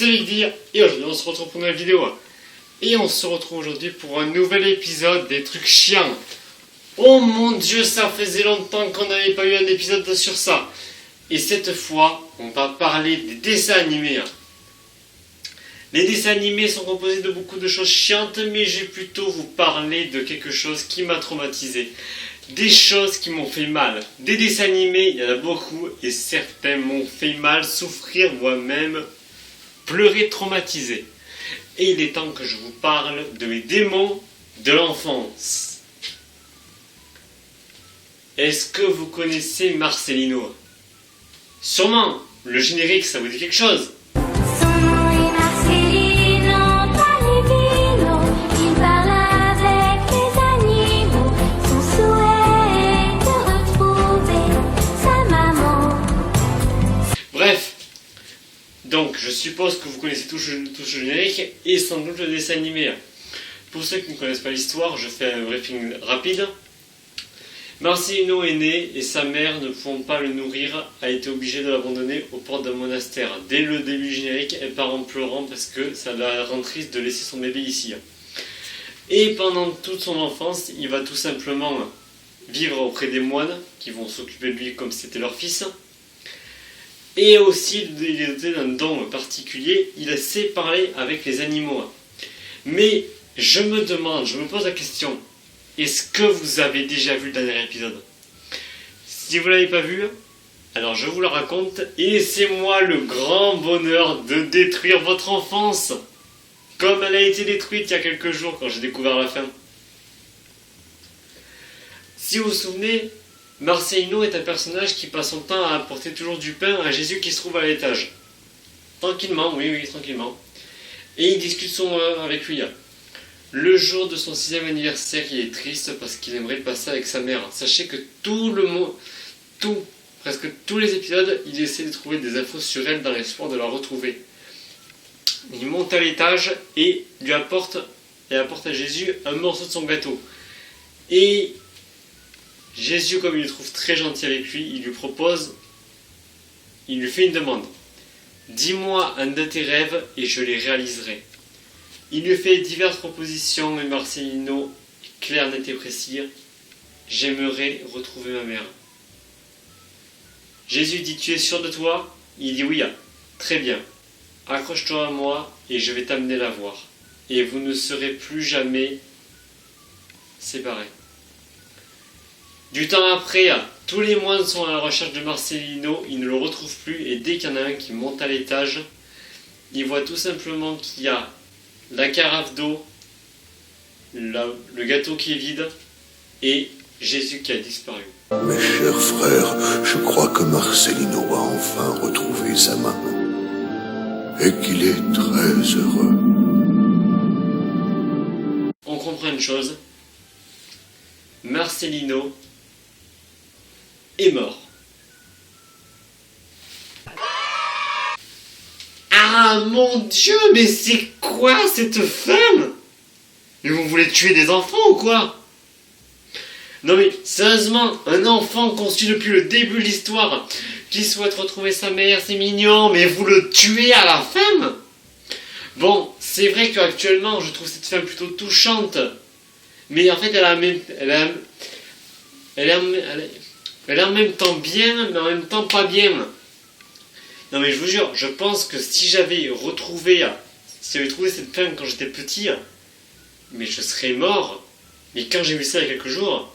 c'est Vigdy et aujourd'hui on se retrouve pour une nouvelle vidéo. Et on se retrouve aujourd'hui pour un nouvel épisode des trucs chiants. Oh mon dieu, ça faisait longtemps qu'on n'avait pas eu un épisode sur ça. Et cette fois, on va parler des dessins animés. Les dessins animés sont composés de beaucoup de choses chiantes, mais je vais plutôt vous parler de quelque chose qui m'a traumatisé. Des choses qui m'ont fait mal. Des dessins animés, il y en a beaucoup, et certains m'ont fait mal, souffrir moi-même, pleurer, traumatisé. Et il est temps que je vous parle de mes démons de l'enfance. Est-ce que vous connaissez Marcelino? Sûrement, le générique, ça vous dit quelque chose? Bref, donc je suppose que vous connaissez tout ce générique et sans doute le dessin animé. Pour ceux qui ne connaissent pas l'histoire, je fais un briefing rapide. Marcelino est né et sa mère, ne pouvant pas le nourrir, a été obligée de l'abandonner aux portes d'un monastère. Dès le début du générique, elle part en pleurant parce que ça la rend triste de laisser son bébé ici. Et pendant toute son enfance, il va tout simplement vivre auprès des moines qui vont s'occuper de lui comme si c'était leur fils. Et aussi, il est doté d'un don particulier, il sait parler avec les animaux. Mais je me pose la question, est-ce que vous avez déjà vu le dernier épisode? Si vous ne l'avez pas vu, alors je vous le raconte, et laissez-moi le grand bonheur de détruire votre enfance, comme elle a été détruite il y a quelques jours quand j'ai découvert la fin. Si vous vous souvenez, Marcelino est un personnage qui passe son temps à apporter toujours du pain à Jésus qui se trouve à l'étage. Tranquillement, oui, tranquillement. Et il discute avec lui. Le jour de son 6e anniversaire, il est triste parce qu'il aimerait le passer avec sa mère. Sachez que presque tous les épisodes, il essaie de trouver des infos sur elle dans l'espoir de la retrouver. Il monte à l'étage et apporte à Jésus un morceau de son gâteau. Et Jésus, comme il le trouve très gentil avec lui, il lui fait une demande. Dis-moi un de tes rêves et je les réaliserai. Il lui fait diverses propositions, mais Marcelino est clair, net et précis. J'aimerais retrouver ma mère. Jésus dit, tu es sûr de toi? Il dit oui, très bien. Accroche-toi à moi et je vais t'amener la voir. Et vous ne serez plus jamais séparés. Du temps après, tous les moines sont à la recherche de Marcelino, ils ne le retrouvent plus et dès qu'il y en a un qui monte à l'étage, il voit tout simplement qu'il y a la carafe d'eau, le gâteau qui est vide et Jésus qui a disparu. Mes chers frères, je crois que Marcelino a enfin retrouvé sa maman et qu'il est très heureux. On comprend une chose, Marcelino est mort. Ah mon dieu, mais c'est quoi cette femme? Mais vous voulez tuer des enfants ou quoi? Non mais sérieusement, un enfant conçu depuis le début de l'histoire qui souhaite retrouver sa mère, c'est mignon, mais vous le tuez à la fin? Bon, c'est vrai qu'actuellement je trouve cette femme plutôt touchante, mais en fait elle est en même temps bien, mais en même temps pas bien. Non mais je vous jure, je pense que si j'avais trouvé cette femme quand j'étais petit, mais je serais mort. Mais quand j'ai vu ça il y a quelques jours,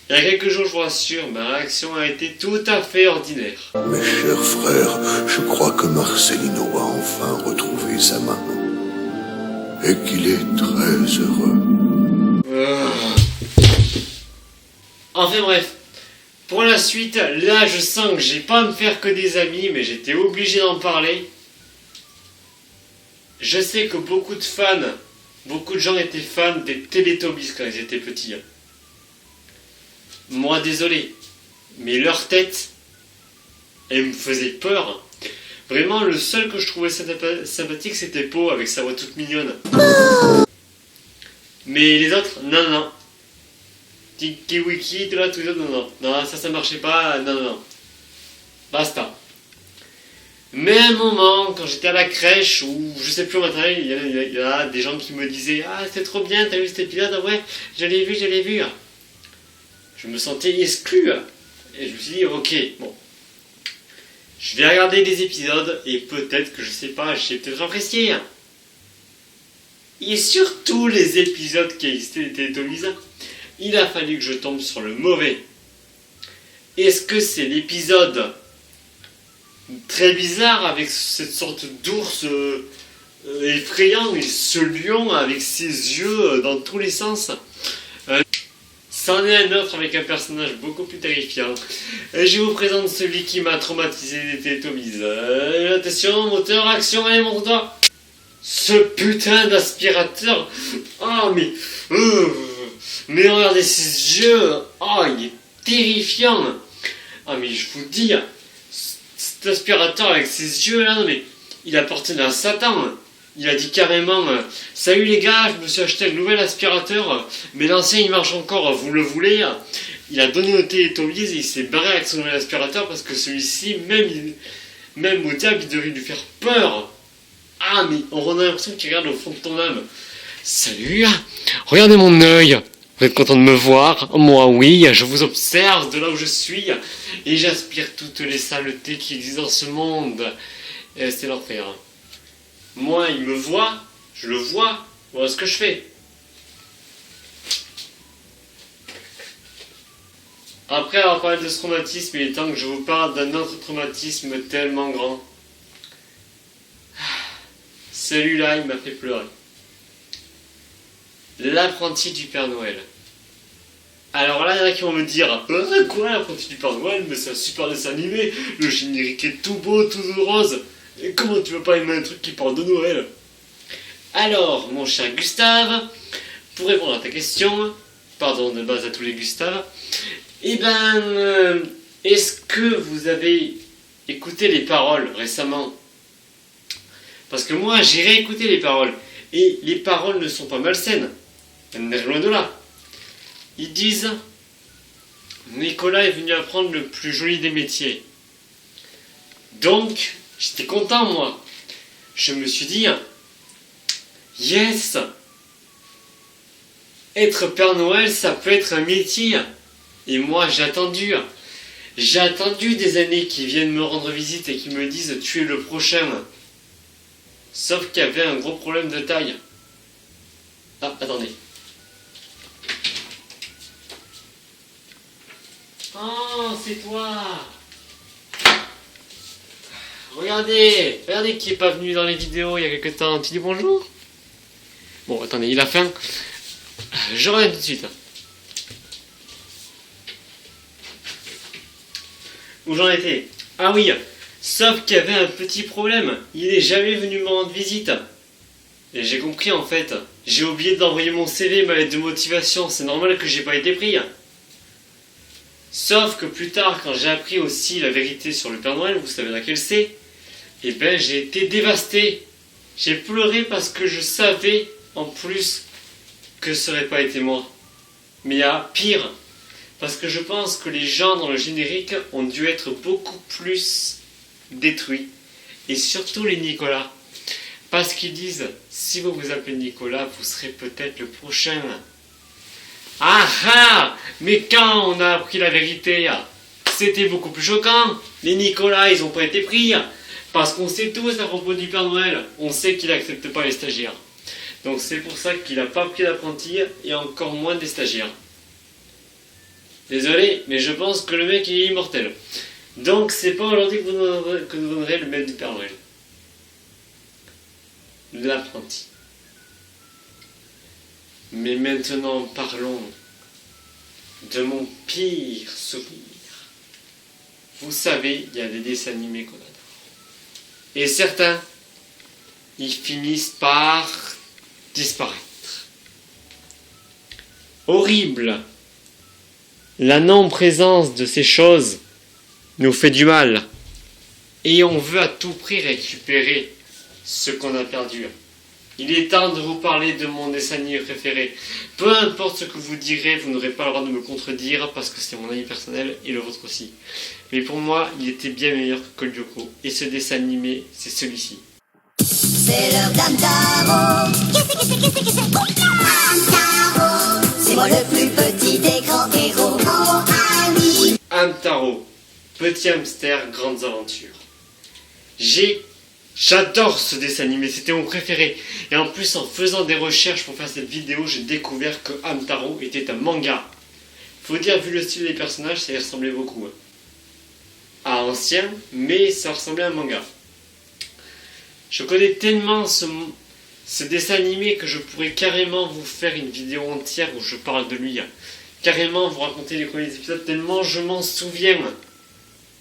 je vous rassure, ma réaction a été tout à fait ordinaire. Mes chers frères, je crois que Marcelino a enfin retrouvé sa maman et qu'il est très heureux. Enfin bref. Pour la suite, là je sens que j'ai pas à me faire que des amis, mais j'étais obligé d'en parler. Je sais que beaucoup de gens étaient fans des Teletubbies quand ils étaient petits. Moi désolé, mais leur tête, elle me faisait peur. Vraiment, le seul que je trouvais sympathique, c'était Po avec sa voix toute mignonne. Mais les autres, non. Tiki Wiki, tout là, tout les autres, non. Non, ça marchait pas, non. Basta. Même moment, quand j'étais à la crèche, ou je sais plus au maternel, il y a des gens qui me disaient « Ah, c'est trop bien, t'as vu cet épisode? Ah ouais, je l'ai vu. » Je me sentais exclu. Et je me suis dit « Ok, bon. Je vais regarder les épisodes et peut-être que je sais pas, j'ai peut-être apprécié. » Et surtout les épisodes qui existaient des Télétobies, il a fallu que je tombe sur le mauvais. Est-ce que c'est l'épisode très bizarre avec cette sorte d'ours effrayant et ce lion avec ses yeux dans tous les sens? C'en est un autre avec un personnage beaucoup plus terrifiant. Je vous présente celui qui m'a traumatisé des Télétobies. Attention, moteur, action, allez mon doigt. Ce putain d'aspirateur. Oh mais regardez ses yeux. Oh, il est terrifiant. Ah mais je vous dis, cet aspirateur avec ses yeux là, mais il appartenait à Satan. Il a dit carrément « Salut les gars, je me suis acheté un nouvel aspirateur, mais l'ancien il marche encore, vous le voulez ?» Il a donné au Télétobies et il s'est barré avec son nouvel aspirateur parce que celui-ci, même au diable, il devait lui faire peur. Ah mais on a l'impression qu'il regarde au fond de ton âme. « Salut, regardez mon œil. Vous êtes content de me voir? Moi oui, je vous observe de là où je suis et j'aspire toutes les saletés qui existent dans ce monde. » Et c'est l'enfer. Moi, il me voit, je le vois, voilà ce que je fais. Après avoir parlé de ce traumatisme, il est temps que je vous parle d'un autre traumatisme tellement grand. Celui-là, il m'a fait pleurer. L'apprenti du Père Noël. Alors là, il y en a qui vont me dire « Quoi, l'apprenti du Père Noël? Mais c'est un super dessin animé, le générique est tout beau, tout rose. Et comment tu veux pas aimer un truc qui parle de Noël ?» Alors, mon cher Gustave, pour répondre à ta question, pardon de base à tous les Gustaves, est-ce que vous avez écouté les paroles récemment? Parce que moi, j'ai réécouté les paroles, et les paroles ne sont pas malsaines, elles n'est loin de là. Ils disent « Nicolas est venu apprendre le plus joli des métiers. » Donc, j'étais content, moi. Je me suis dit, yes, être Père Noël, ça peut être un métier. Et moi, j'ai attendu des années qui viennent me rendre visite et qui me disent, tu es le prochain. Sauf qu'il y avait un gros problème de taille. Ah, attendez. Oh, c'est toi. Regardez qui est pas venu dans les vidéos il y a quelques temps. Tu dis bonjour? Bon, attendez, il a faim. Je reviens tout de suite. Où j'en étais? Ah oui, sauf qu'il y avait un petit problème. Il n'est jamais venu me rendre visite. Et j'ai compris en fait. J'ai oublié d'envoyer mon CV, ma lettre de motivation. C'est normal que j'ai pas été pris. Sauf que plus tard, quand j'ai appris aussi la vérité sur le Père Noël, vous savez laquelle c'est, eh ben j'ai été dévasté. J'ai pleuré parce que je savais en plus que ce n'aurait pas été moi. Mais il y a pire. Parce que je pense que les gens dans le générique ont dû être beaucoup plus détruits. Et surtout les Nicolas. Parce qu'ils disent, si vous vous appelez Nicolas, vous serez peut-être le prochain. Ah ah! Mais quand on a appris la vérité, c'était beaucoup plus choquant. Les Nicolas, ils n'ont pas été pris. Parce qu'on sait tous à propos du Père Noël. On sait qu'il n'accepte pas les stagiaires. Donc c'est pour ça qu'il n'a pas pris d'apprenti et encore moins des stagiaires. Désolé, mais je pense que le mec est immortel. Donc c'est pas aujourd'hui que vous donnerez le maître du Père Noël. L'apprenti. Mais maintenant parlons de mon pire souvenir. Vous savez, il y a des dessins animés qu'on adore. Et certains, ils finissent par disparaître. Horrible. La non-présence de ces choses nous fait du mal. Et on veut à tout prix récupérer ce qu'on a perdu. Il est temps de vous parler de mon dessin animé préféré. Peu importe ce que vous direz, vous n'aurez pas le droit de me contredire parce que c'est mon avis personnel et le vôtre aussi. Mais pour moi, il était bien meilleur que Code Lyoko. Et ce dessin animé, c'est celui-ci. C'est l'heure d'Hamtaro. Qu'est-ce que c'est Hamtaro, c'est moi le plus petit des grands héros, mon ami. Hamtaro, petit hamster, grandes aventures. J'adore ce dessin animé, c'était mon préféré. Et en plus, en faisant des recherches pour faire cette vidéo, j'ai découvert que Hamtaro était un manga. Faut dire, vu le style des personnages, ça y ressemblait beaucoup. À ancien, mais ça ressemblait à un manga. Je connais tellement ce dessin animé que je pourrais carrément vous faire une vidéo entière où je parle de lui. Carrément vous raconter les premiers épisodes tellement je m'en souviens.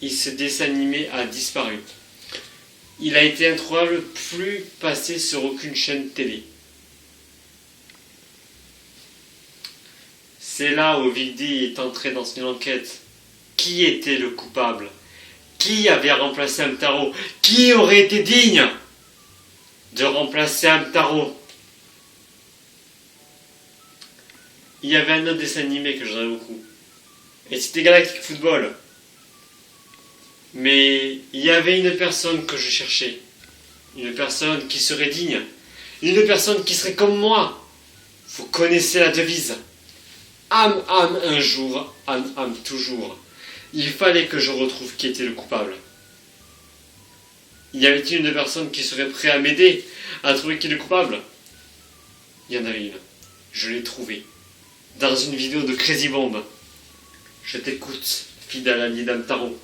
Et ce dessin animé a disparu. Il a été introuvable, plus passé sur aucune chaîne télé. C'est là où Vigdy est entré dans une enquête. Qui était le coupable? Qui avait remplacé Hamtaro? Qui aurait été digne de remplacer Hamtaro? Il y avait un autre dessin animé que j'aimais beaucoup. Et c'était Galactic Football. Mais il y avait une personne que je cherchais. Une personne qui serait digne. Une personne qui serait comme moi. Vous connaissez la devise. Âme un jour, âme toujours. Il fallait que je retrouve qui était le coupable. Y avait-il une personne qui serait prête à m'aider à trouver qui est le coupable? Il y en avait une. Je l'ai trouvée. Dans une vidéo de Crazy Bomb. Je t'écoute, fidèle allié d'Hamtaro.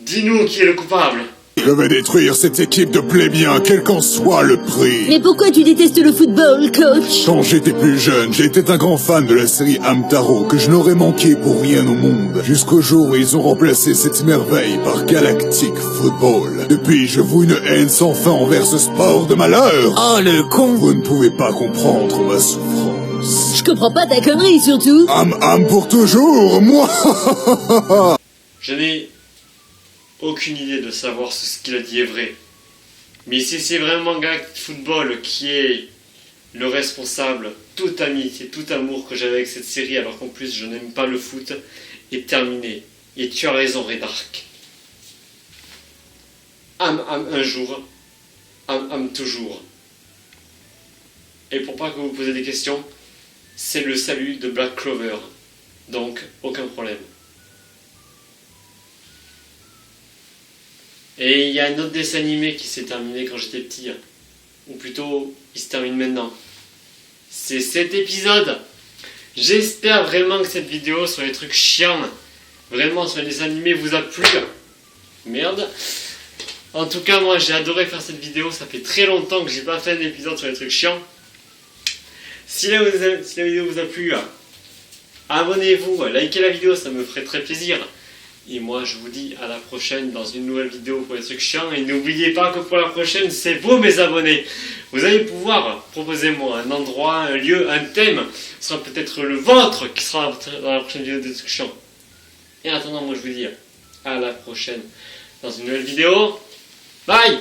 Dis-nous qui est le coupable. Je vais détruire cette équipe de plébéiens, quel qu'en soit le prix. Mais pourquoi tu détestes le football, coach? Quand j'étais plus jeune, j'étais un grand fan de la série Hamtaro, que je n'aurais manqué pour rien au monde. Jusqu'au jour où ils ont remplacé cette merveille par Galactic Football. Depuis, je voue une haine sans fin envers ce sport de malheur. Oh, le con! Vous ne pouvez pas comprendre ma souffrance. Je comprends pas ta connerie, surtout! Ham pour toujours, moi. Je n'ai aucune idée de savoir si ce qu'il a dit est vrai. Mais si c'est vraiment Galactic Football qui est le responsable, toute amitié, tout amour que j'avais avec cette série, alors qu'en plus je n'aime pas le foot, est terminé. Et tu as raison, Redark. Ham un jour, ham toujours. Et pour pas que vous posiez des questions, c'est le salut de Black Clover. Donc, aucun problème. Et il y a un autre dessin animé qui s'est terminé quand j'étais petit. Ou plutôt, il se termine maintenant. C'est cet épisode. J'espère vraiment que cette vidéo sur les trucs chiants, vraiment sur les dessins animés, vous a plu. Merde. En tout cas, moi j'ai adoré faire cette vidéo. Ça fait très longtemps que j'ai pas fait un épisode sur les trucs chiants. Si la vidéo vous a plu, abonnez-vous, likez la vidéo, ça me ferait très plaisir. Et moi je vous dis à la prochaine dans une nouvelle vidéo pour les trucs chiants. Et n'oubliez pas que pour la prochaine, c'est vous mes abonnés. Vous allez pouvoir proposer moi un endroit, un lieu, un thème. Ce sera peut-être le vôtre qui sera dans la prochaine vidéo des trucs chiants. Et en attendant, moi je vous dis à la prochaine dans une nouvelle vidéo. Bye!